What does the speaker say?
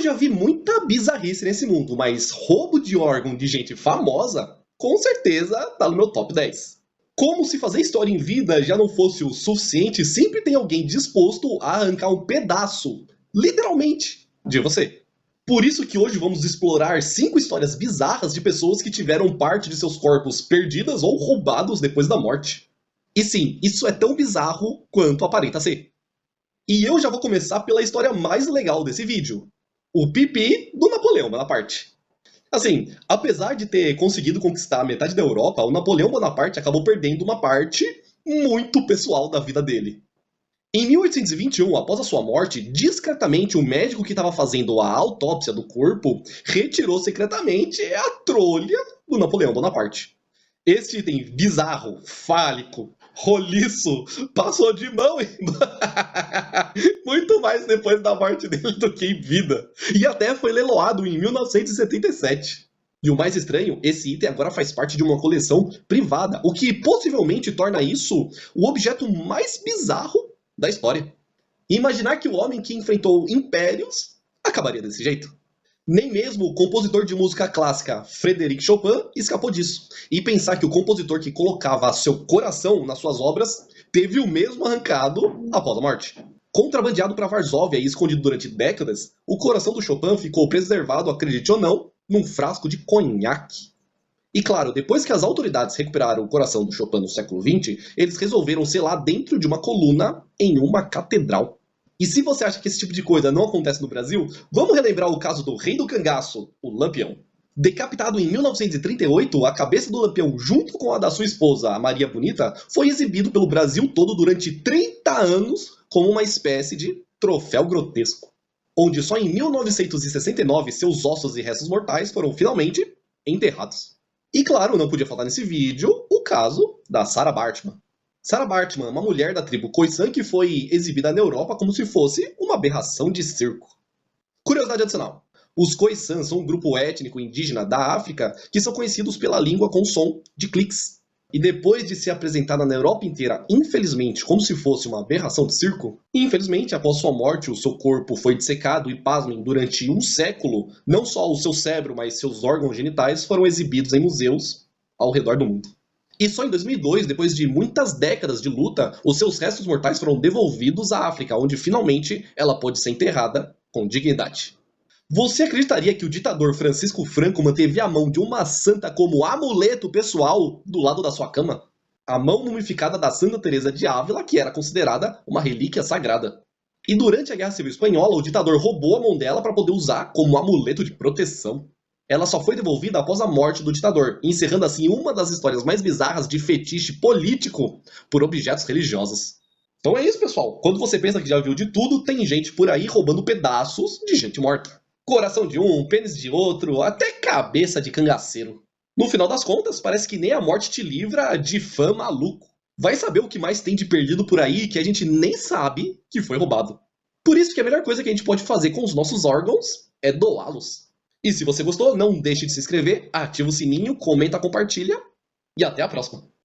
Eu já vi muita bizarrice nesse mundo, mas roubo de órgão de gente famosa, com certeza tá no meu top 10. Como se fazer história em vida já não fosse o suficiente, sempre tem alguém disposto a arrancar um pedaço, literalmente, de você. Por isso que hoje vamos explorar 5 histórias bizarras de pessoas que tiveram parte de seus corpos perdidas ou roubados depois da morte. E sim, isso é tão bizarro quanto aparenta ser. E eu já vou começar pela história mais legal desse vídeo. O pipi do Napoleão Bonaparte. Assim, apesar de ter conseguido conquistar metade da Europa, o Napoleão Bonaparte acabou perdendo uma parte muito pessoal da vida dele. Em 1821, após a sua morte, discretamente o médico que estava fazendo a autópsia do corpo retirou secretamente a trolha do Napoleão Bonaparte. Este item bizarro, fálico, roliço, passou de mão em muito mais depois da morte dele do que em vida. E até foi leiloado em 1977. E o mais estranho, esse item agora faz parte de uma coleção privada, o que possivelmente torna isso o objeto mais bizarro da história. E imaginar que o homem que enfrentou impérios acabaria desse jeito. Nem mesmo o compositor de música clássica Frédéric Chopin escapou disso. E pensar que o compositor que colocava seu coração nas suas obras teve o mesmo arrancado após a morte. Contrabandeado para Varsóvia e escondido durante décadas, o coração do Chopin ficou preservado, acredite ou não, num frasco de conhaque. E claro, depois que as autoridades recuperaram o coração do Chopin no século XX, eles resolveram selar dentro de uma coluna em uma catedral. E se você acha que esse tipo de coisa não acontece no Brasil, vamos relembrar o caso do rei do cangaço, o Lampião. Decapitado em 1938, a cabeça do Lampião, junto com a da sua esposa, a Maria Bonita, foi exibido pelo Brasil todo durante 30 anos como uma espécie de troféu grotesco. Onde só em 1969 seus ossos e restos mortais foram finalmente enterrados. E claro, não podia faltar nesse vídeo o caso da Sarah Baartman. Sarah Baartman, uma mulher da tribo Khoisan que foi exibida na Europa como se fosse uma aberração de circo. Curiosidade adicional. Os Khoisan são um grupo étnico indígena da África que são conhecidos pela língua com som de cliques. E depois de ser apresentada na Europa inteira, infelizmente, como se fosse uma aberração de circo, infelizmente, após sua morte, o seu corpo foi dissecado e, pasmem, durante um século, não só o seu cérebro, mas seus órgãos genitais foram exibidos em museus ao redor do mundo. E só em 2002, depois de muitas décadas de luta, os seus restos mortais foram devolvidos à África, onde finalmente ela pôde ser enterrada com dignidade. Você acreditaria que o ditador Francisco Franco manteve a mão de uma santa como amuleto pessoal do lado da sua cama? A mão mumificada da Santa Teresa de Ávila, que era considerada uma relíquia sagrada. E durante a Guerra Civil Espanhola, o ditador roubou a mão dela para poder usar como amuleto de proteção. Ela só foi devolvida após a morte do ditador, encerrando assim uma das histórias mais bizarras de fetiche político por objetos religiosos. Então é isso, pessoal. Quando você pensa que já viu de tudo, tem gente por aí roubando pedaços de gente morta. Coração de um, pênis de outro, até cabeça de cangaceiro. No final das contas, parece que nem a morte te livra de fã maluco. Vai saber o que mais tem de perdido por aí que a gente nem sabe que foi roubado. Por isso que a melhor coisa que a gente pode fazer com os nossos órgãos é doá-los. E se você gostou, não deixe de se inscrever, ativa o sininho, comenta, compartilha e até a próxima.